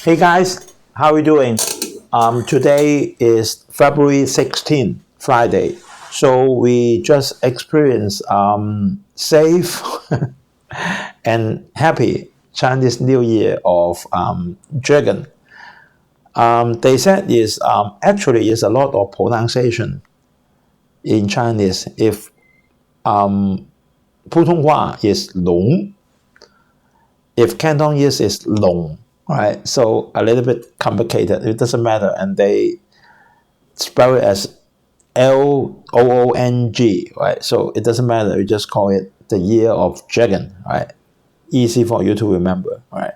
Hey guys, how are you doing? Today is February 16th, Friday. So we just experienced safe and happy Chinese New Year of Dragon. They said is actually is a lot of pronunciation in Chinese. If 普通话 is 龙, if Cantonese is 龙, right? So a little bit complicated. It doesn't matter, and they spell it as Loong, right? So it doesn't matter. You just call it the year of dragon, right? Easy for you to remember, right?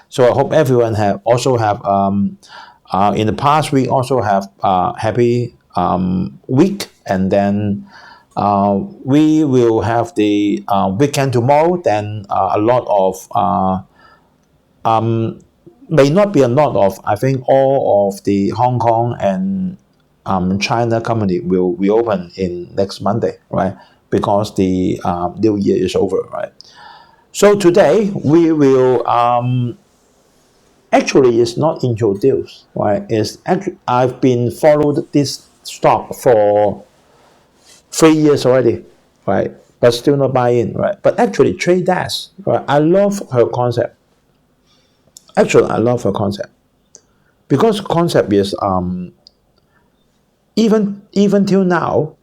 So I hope everyone have in the past week also have happy week, and then we will have the weekend tomorrow. Then a lot of may not be a lot of, I think all of the Hong Kong and China company will reopen in next Monday, right? Because the New Year is over, right? So today we will actually it's not introduced, right? It's actually I've been followed this stock for 3 years already, right? But still not buy in, right? But actually trade desk, right? I love her concept. Actually, I love her concept because concept is even till now,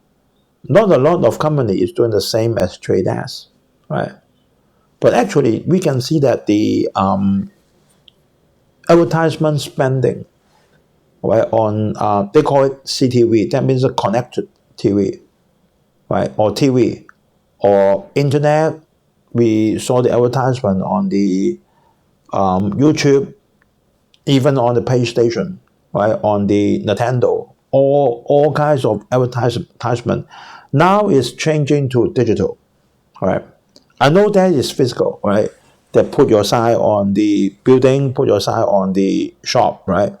not a lot of company is doing the same as trade desk, right? But actually, we can see that the advertisement spending, right, on they call it CTV. That means a connected TV, right, or TV, or internet. We saw the advertisement on the YouTube, even on the PlayStation, right, on the Nintendo, all kinds of advertisement. Now it's changing to digital, right? I know that is physical, right? That put your sign on the building, put your sign on the shop, right?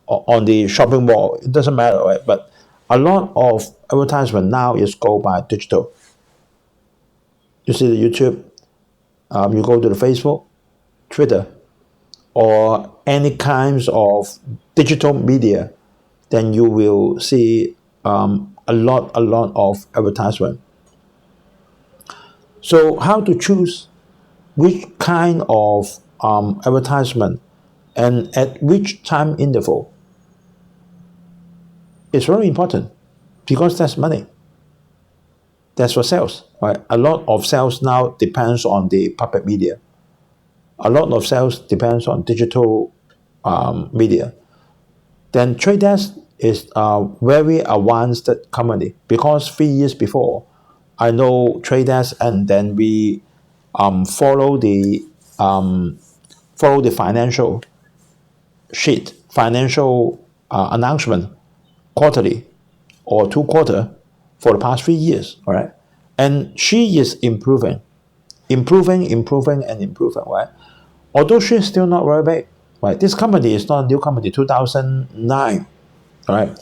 On the shopping mall. It doesn't matter, right? But a lot of advertisement now is go by digital. You see the YouTube, you go to the Facebook, Twitter, or any kinds of digital media, then you will see a lot of advertisement. So how to choose which kind of advertisement and at which time interval is very important because that's money. That's for sales, right? A lot of sales now depends on the public media. A lot of sales depends on digital media. Then Trade Desk is a very advanced company because 3 years before, I know Trade Desk, and then we follow the financial sheet, financial announcement quarterly or 2 quarter for the past 3 years, all right? And she is improving, right? Although she's still not very big, right? This company is not a new company, 2009, all right?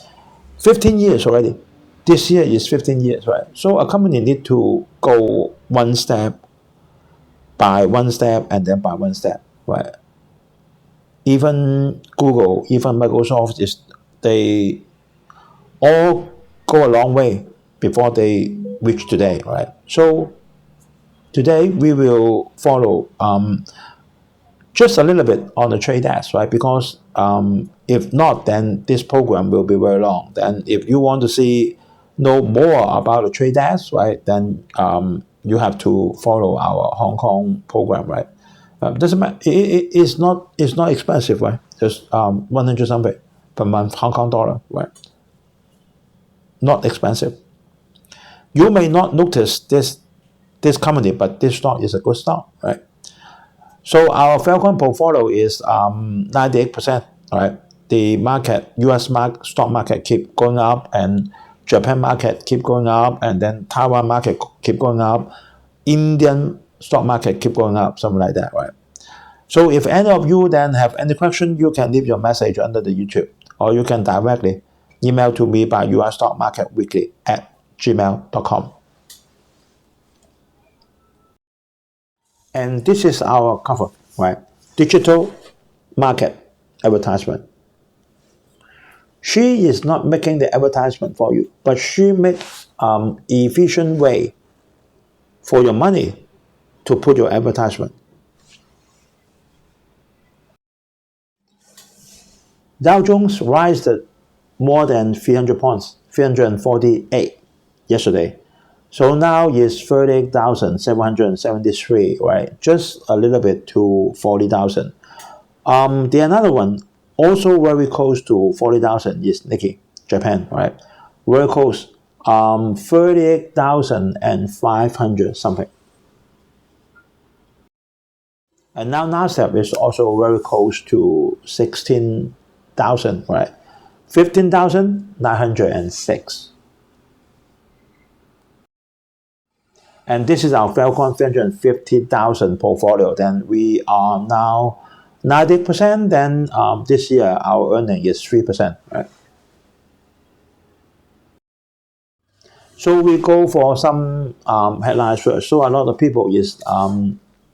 15 years already. This year is 15 years, right? So a company need to go one step by one step and then by one step, right? Even Google, even Microsoft, they all go a long way before they reach today, right? So today we will follow just a little bit on the trade desk, right? Because if not, then this program will be very long. Then if you want to know more about the trade desk, right, then you have to follow our Hong Kong program, right? Doesn't matter. It's not expensive, right? Just 100 something per month, Hong Kong dollar, right? Not expensive. You may not notice this company, but this stock is a good stock, right? So our Falcon portfolio is 98%, right? The market, U.S. stock market keep going up, and Japan market keep going up, and then Taiwan market keep going up, Indian stock market keep going up, something like that, right? So if any of you then have any question, you can leave your message under the YouTube, or you can directly email to me by usstockmarketweekly@gmail.com. And this is our cover, right? Digital market advertisement. She is not making the advertisement for you, but she makes efficient way for your money to put your advertisement. Dow Jones rised more than 300 points, 348 yesterday. So now it's 30,773, right? Just a little bit to 40,000. The another one, also very close to 40,000 is Nikkei, Japan, right? Very close, 38,500 something. And now Nasdaq is also very close to 16,000, right? 15,906. And this is our Falcon 350,000 portfolio. Then we are now 90%. Then this year our earning is 3%, right? So we go for some headlines first. So a lot of people is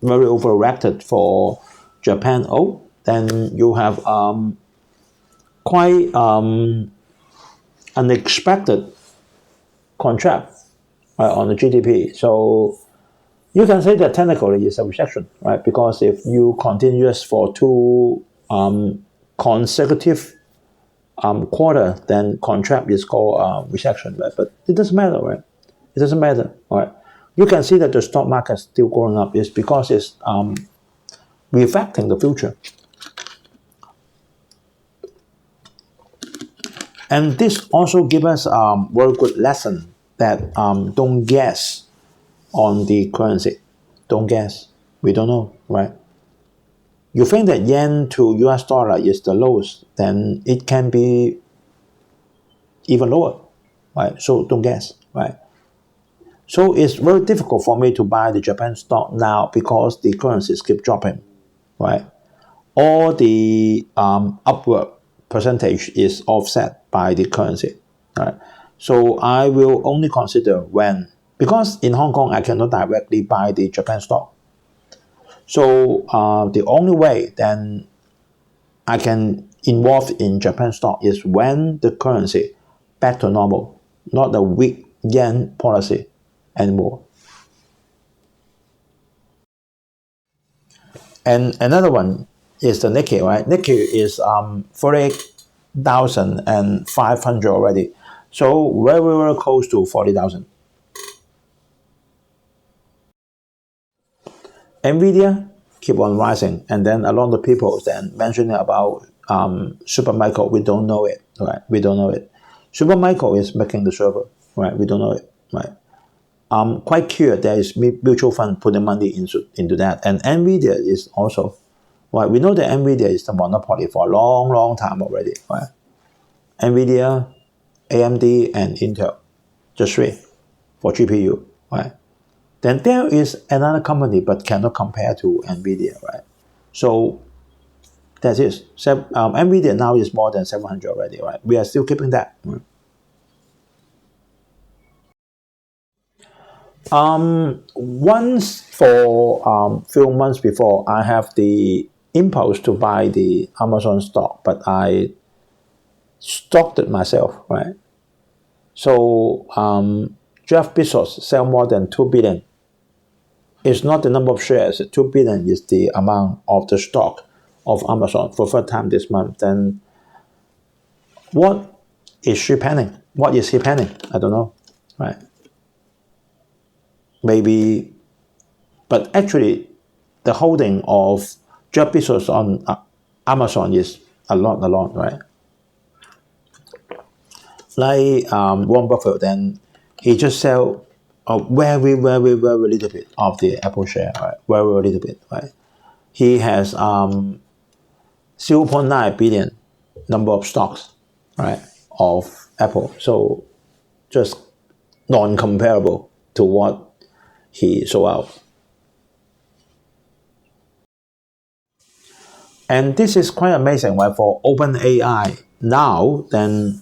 very overreacted for Japan. Oh, then you have quite unexpected contract on the GDP. So you can say that technically it's a recession, right? Because if you continuous for two consecutive quarter, then contract is called recession, right? But it doesn't matter, right? It doesn't matter, right? You can see that the stock market is still going up. It's because it's reflecting the future. And this also gives us a very good lesson that don't guess on the currency. Don't guess. We don't know, right? You think that yen to US dollar is the lowest, then it can be even lower, right? So don't guess, right? So it's very difficult for me to buy the Japan stock now because the currencies keep dropping, right? All the upward percentage is offset by the currency, right? So I will only consider when, because in Hong Kong I cannot directly buy the Japan stock. So the only way then I can involve in Japan stock is when the currency back to normal, not the weak yen policy anymore. And another one is the Nikkei, right? Nikkei is 48,500 already. So very, very close to 40,000. Nvidia keep on rising, and then a lot of people then mentioning about Supermicro. We don't know it, right? We don't know it. Supermicro is making the server, right? We don't know it, right? Quite clear there is mutual fund putting money into that, and Nvidia is also, right? We know that Nvidia is the monopoly for a long, long time already, right? Nvidia, AMD, and Intel, just three for GPU, right? Then there is another company, but cannot compare to Nvidia, right? So that's it. So, Nvidia now is more than 700 already, right? We are still keeping that. Right? Once for few months before, I have the impulse to buy the Amazon stock, but I stocked it myself, right? So Jeff Bezos sell more than 2 billion. It's not the number of shares. 2 billion is the amount of the stock of Amazon for first time this month. Then what is she planning? What is he planning? I don't know, right? Maybe, but actually, the holding of Jeff Bezos on Amazon is a lot, right? Like Warren Buffett, then he just sell a very, very, very little bit of the Apple share, right? Very, very little bit, right? He has 0.9 billion number of stocks, right, of Apple. So just non-comparable to what he sold out. And this is quite amazing, right? For OpenAI now, then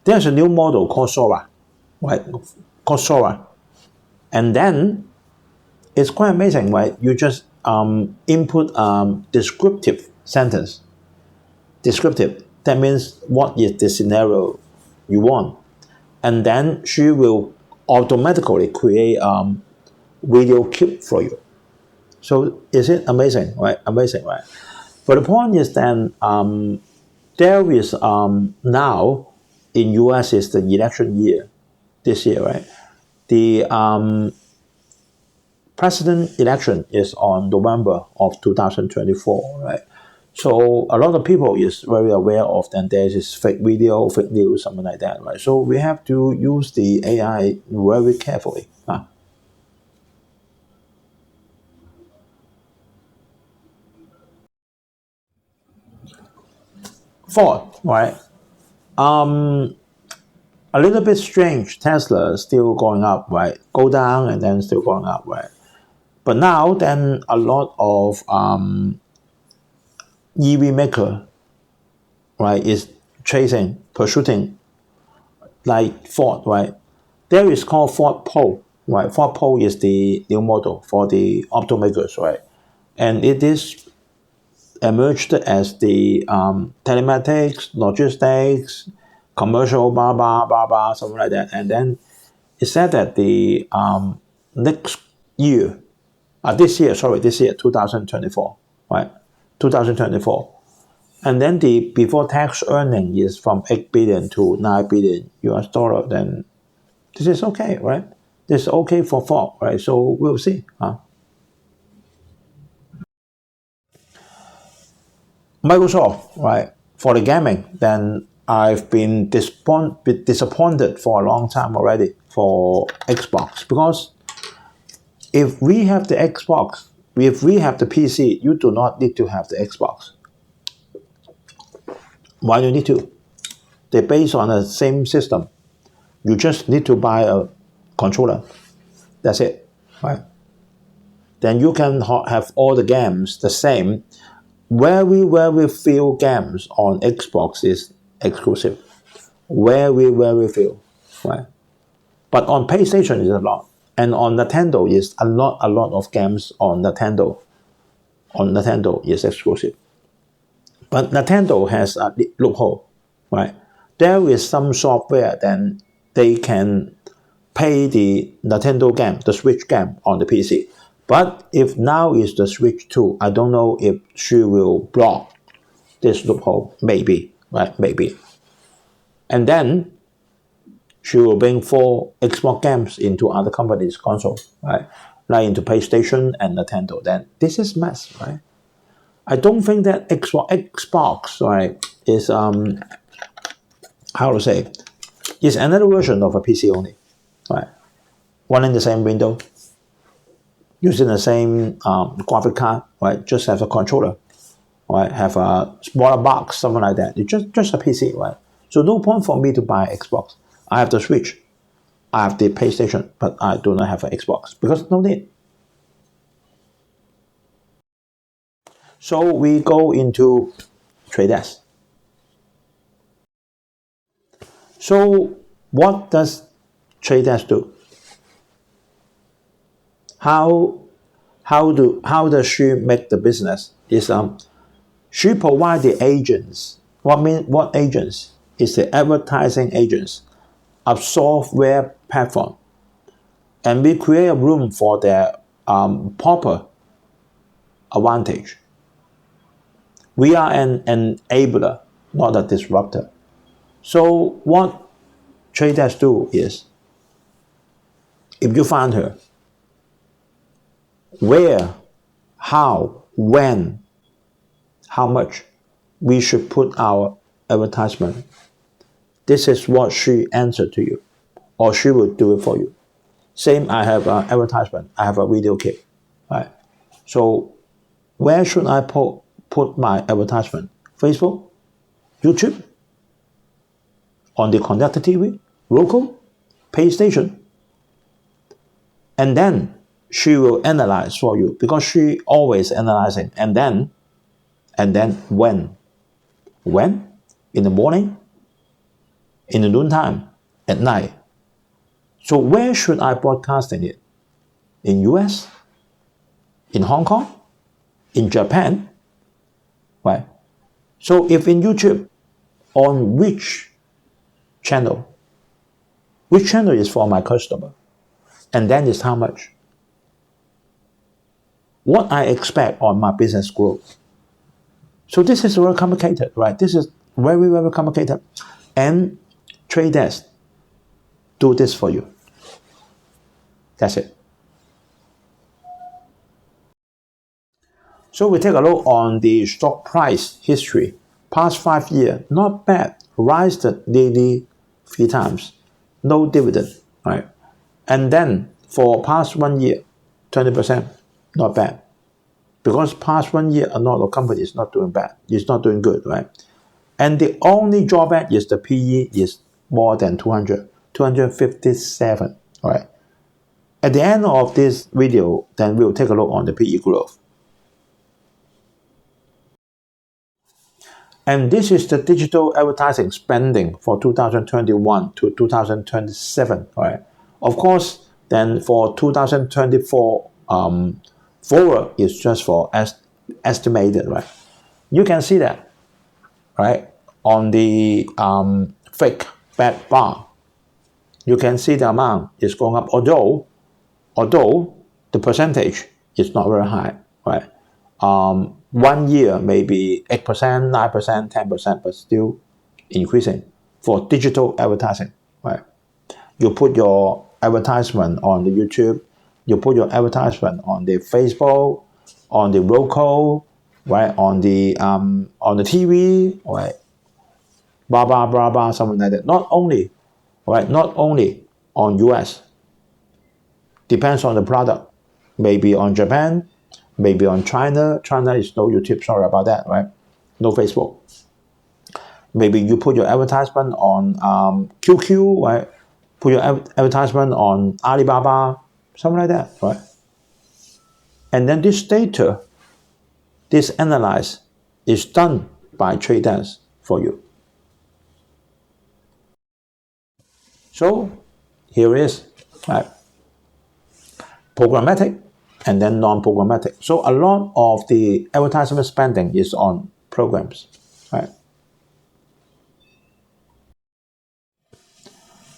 there's a new model called Sora, right? Called Sora. And then it's quite amazing, right? You just input descriptive sentence. descriptive. That means what is the scenario you want. And then she will automatically create video clip for you. So is it amazing, right? Amazing, right? But the point is that there is now in US is the election year this year, right? The president election is on November of 2024, right? So a lot of people is very aware of that there is fake video, fake news, something like that, right? So we have to use the AI very carefully. Fourth, right? A little bit strange. Tesla still going up, right? Go down and then still going up, right? But now then a lot of EV maker, right, is pursuing like Ford, right? There is called Ford Pro, right? Ford Pro is the new model for the automakers, right? And it is emerged as the telematics, logistics, commercial, blah, blah, blah, blah, something like that. And then it said that the next year, this year, 2024, right? 2024. And then the before tax earning is from 8 billion to 9 billion US dollar, then this is okay, right? This is okay for Ford, right? So we'll see. Microsoft, right? For the gaming, then I've been disappointed for a long time already for Xbox, because if we have the Xbox, if we have the PC, you do not need to have the Xbox. Why do you need to? They're based on the same system. You just need to buy a controller. That's it, right? Then you can have all the games the same. Very few games on Xbox is exclusive. Very few, right? But on PlayStation is a lot, and on Nintendo is a lot of games on Nintendo. On Nintendo is exclusive. But Nintendo has a loophole, right? There is some software then they can pay the Nintendo game, the Switch game on the PC. But if now is the Switch 2, I don't know if she will block this loophole. Maybe, right? Maybe. And then she will bring 4 Xbox games into other companies' console, right? Like into PlayStation and Nintendo. Then this is mess, right? I don't think that Xbox, right, is how to say, is another version of a PC only, right? Running the same window, using the same graphic card, right? Just have a controller, right? Have a smaller box, something like that. It's just a PC, right? So no point for me to buy Xbox. I have the Switch, I have the PlayStation, but I do not have an Xbox because no need. So we go into trade desk. So what does trade desk do? How does she make the business? Is she provide the agents. What agents? Is the advertising agents, a software platform, and we create a room for their proper advantage. We are an enabler, not a disruptor. So what trade desk do is, if you find her, where, how, when, how much we should put our advertisement. This is what she answered to you, or she will do it for you. Same, I have an advertisement, I have a video clip, right? So where should I put my advertisement? Facebook, YouTube, on the connected TV, local, PlayStation, and then she will analyze for you because she always analyzing. And then when in the morning, in the noontime, at night. So where should I broadcasting it? In US, in Hong Kong, in Japan, right? So if in YouTube, on which channel is for my customer, and then is how much, what I expect on my business growth. So this is very complicated, right? This is very, very complicated. And Trade Desk do this for you. That's it. So we take a look on the stock price history. Past 5 years, not bad. Rise nearly 3 times. No dividend, right? And then for past 1 year, 20%, not bad. Because past 1 year, a lot of companies not doing bad. It's not doing good, right? And the only drawback is the PE is more than 200, 257, right? At the end of this video, then we'll take a look on the PE growth. And this is the digital advertising spending for 2021 to 2027, right? Of course, then for 2024, forward is just for estimated, right? You can see that, right? On the fake back bar, you can see the amount is going up, although the percentage is not very high, right? 1 year maybe 8%, 9%, 10%, but still increasing for digital advertising, right? You put your advertisement on the YouTube, you put your advertisement on the Facebook, on the local, right? On the TV, right? Blah blah blah blah, something like that. Not only, right? Not only on US. Depends on the product. Maybe on Japan, maybe on China. China is no YouTube, sorry about that, right? No Facebook. Maybe you put your advertisement on QQ, right? Put your advertisement on Alibaba, something like that, right? And then this data, this analysis is done by Trade Desk for you. So here is, right? Programmatic and then non-programmatic. So a lot of the advertisement spending is on programs, right?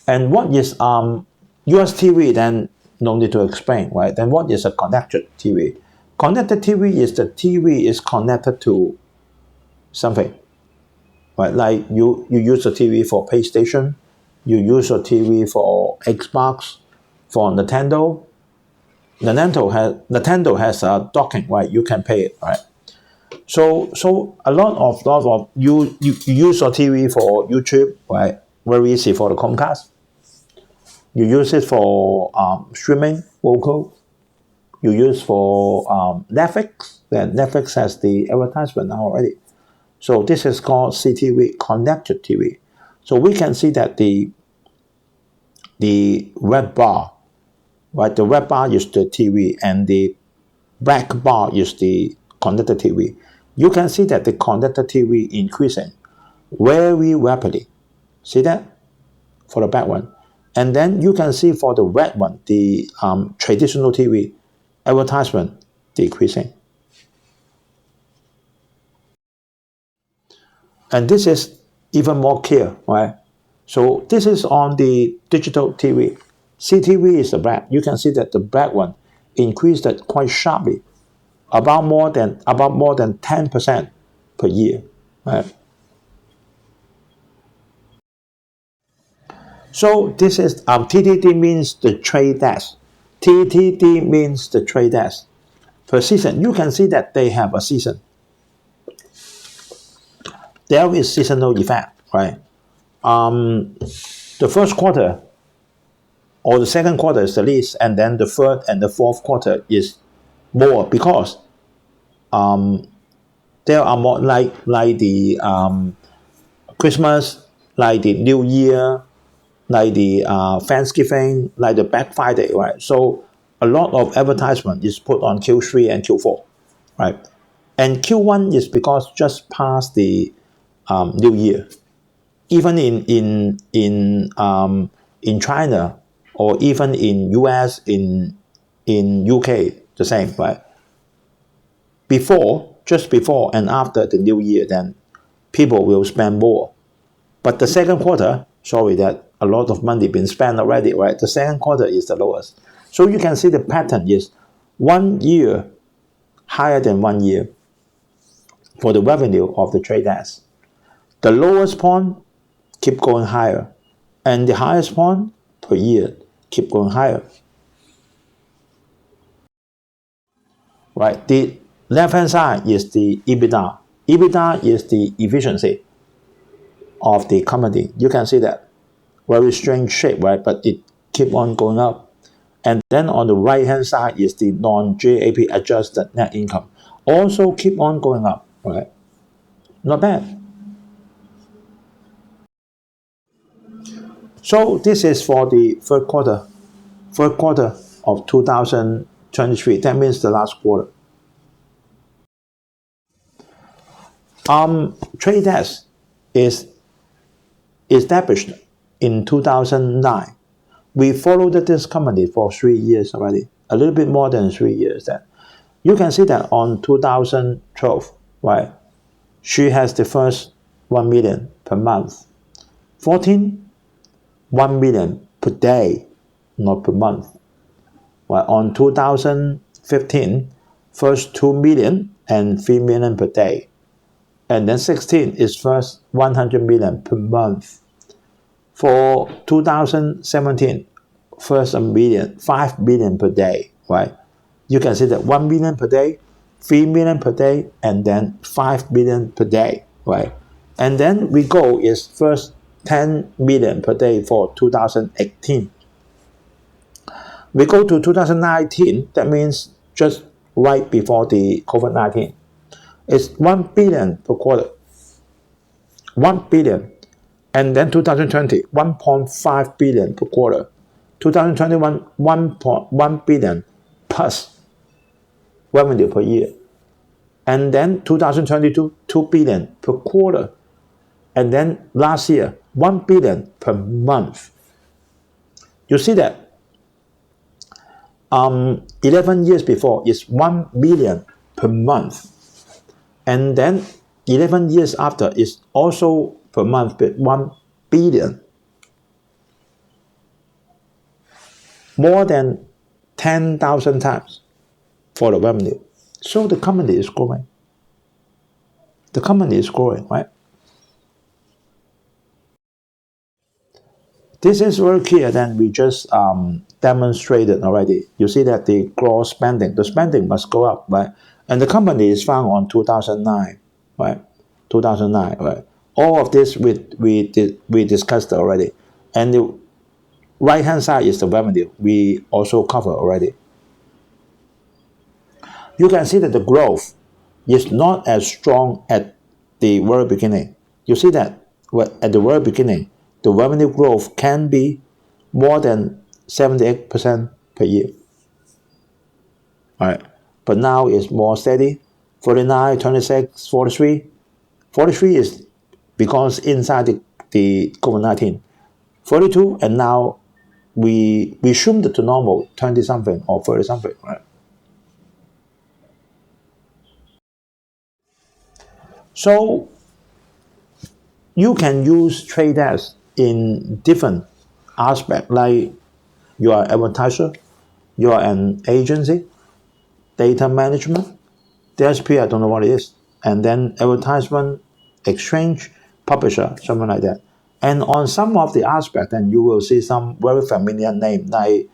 And what is US TV, then no need to explain, right? Then what is a connected TV? Connected TV is the TV is connected to something, right? Like you use a TV for PlayStation, you use a TV for Xbox, for Nintendo. Nintendo has a docking, right? You can pay it, right? So a lot of you use your TV for YouTube, right? Very easy for the Comcast. You use it for streaming, local. You use for Netflix. Then Netflix has the advertisement now already. So this is called CTV, connected TV. So we can see that the red bar, right? The red bar is the TV, and the black bar is the connected TV. You can see that the connected TV increasing very rapidly. See that? For the black one. And then you can see for the red one, the traditional TV advertisement decreasing. And this is even more clear, right? So this is on the digital TV. CTV is the black. You can see that the black one increased quite sharply, about more than 10% per year, right? So this is TTD means the Trade Desk. TTD means the Trade Desk. Per season, you can see that they have a season. There is seasonal effect, right? The first quarter or the second quarter is the least, and then the third and the fourth quarter is more, because there are more like the Christmas, like the New Year, like the Thanksgiving, like the Black Friday, right? So a lot of advertisement is put on Q3 and Q4, right? And Q1 is because just past the New Year. Even in China, or even in US, in UK, the same, right? Just before and after the New Year, then people will spend more. But the second quarter, sorry, that a lot of money been spent already, right? The second quarter is the lowest. So you can see the pattern is 1 year higher than 1 year for the revenue of the trade desk. The lowest point keep going higher, and the highest point per year keep going higher. Right? The left-hand side is the EBITDA. EBITDA is the efficiency of the company. You can see that very strange shape, right? But it keep on going up. And then on the right-hand side is the non-GAAP adjusted net income. Also keep on going up, right? Not bad. So this is for the third quarter of 2023. That means the last quarter. Trade desk is established in 2009. We followed this company for 3 years already, a little bit more than 3 years. Then you can see that on 2012, right? She has the first 1 million per month. 14, 1 million per day, not per month. Well, on 2015, first 2 million and 3 million per day. And then 16 is first 100 million per month. For 2017, first a million, 5 million per day, right? You can see that 1 million per day, 3 million per day, and then 5 million per day, right? And then we go is first 10 million per day for 2018. We go to 2019, that means just right before the COVID-19. It's 1 billion per quarter. 1 billion. And then 2020, 1.5 billion per quarter. 2021, 1.1 billion plus revenue per year. And then 2022, 2 billion per quarter. And then last year, 1 billion per month. You see that 11 years before is 1 billion per month. And then 11 years after is also per month, but 1 billion. More than 10,000 times for the revenue. So the company is growing. The company is growing, right? This is very clear that we just demonstrated already. You see that the gross spending, the spending must go up, right? And the company is found on 2009, right? 2009, right? All of this we discussed already. And the right-hand side is the revenue. We also covered already. You can see that the growth is not as strong at the very beginning. You see that at the very beginning, the revenue growth can be more than 78% per year. All right. But now it's more steady, 49, 26, 43. 43 is because inside the COVID-19. 42, and now we resumed to normal, 20-something or 30-something, right? So you can use trade desk in different aspects, like you are an advertiser, you are an agency, data management, DSP, I don't know what it is, and then advertisement, exchange, publisher, something like that. And on some of the aspects, then you will see some very familiar name, like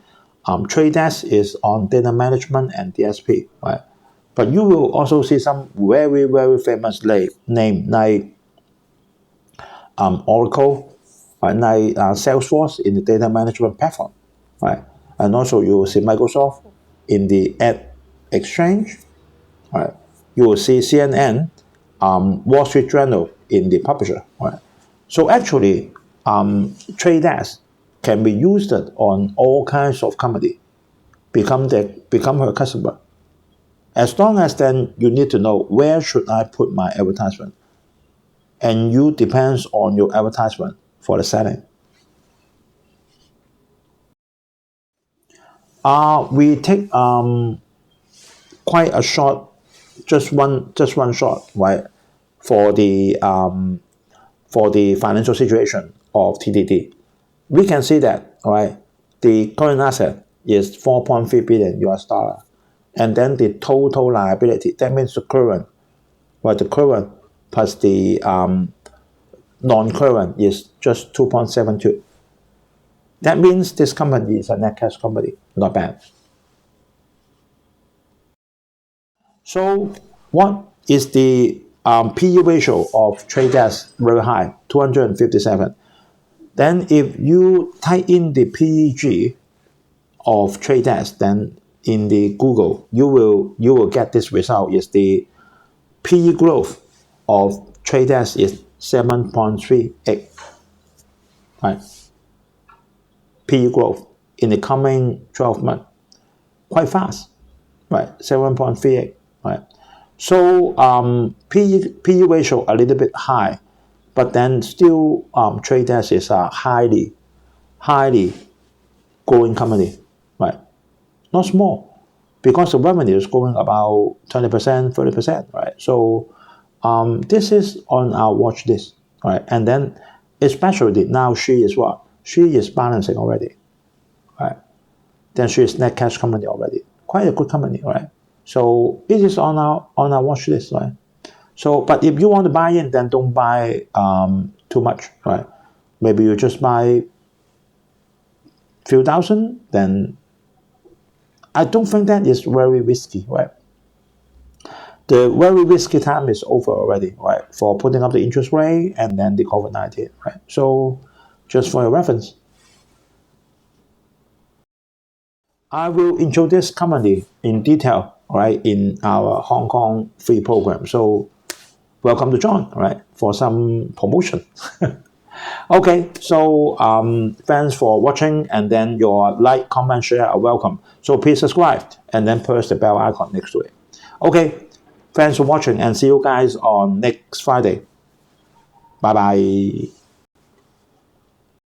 trade desk is on data management and DSP, right? But you will also see some very, very famous name like Oracle, like Salesforce in the data management platform, right? And also you will see Microsoft in the ad exchange, right? You will see CNN, Wall Street Journal in the publisher, right? So actually, trade desk can be used on all kinds of company, become her customer. As long as then you need to know where should I put my advertisement, and you depends on your advertisement for the selling. We take quite a short, just one shot, right? for the financial situation of TDD. We can see that, all right, the current asset is 4.3 billion US dollar, and then the total liability, that means the current, well, the current plus the non-current is just 2.72. That means this company is a net cash company, not bad. So what is the PE ratio of trade desk? Very high, 257. Then if you type in the PEG of trade desk, then in the Google, you will get this result. Is the PE growth of trade desk is 7.38, right? PE growth in the coming 12 months, quite fast, right? 7.38, right? So PE ratio a little bit high, but then still trade desk is a highly growing company, right? Not small, because the revenue is growing about 20%, 30%, right? So this is on our watch list, right? And then especially now she is what? She is balancing already, right? Then she is net cash company already. Quite a good company, right? So it is on our watch list, right? So, but if you want to buy in, then don't buy too much, right? Maybe you just buy few thousand, then I don't think that is very risky, right? The very risky time is over already, right? For putting up the interest rate and then the COVID-19, right? So just for your reference, I will introduce company in detail, right, in our Hong Kong free program. So welcome to join, right, for some promotion. Okay, so thanks for watching, and then your like, comment, share are welcome. So please subscribe and then press the bell icon next to it. Okay, thanks for watching and see you guys on next Friday. Bye bye.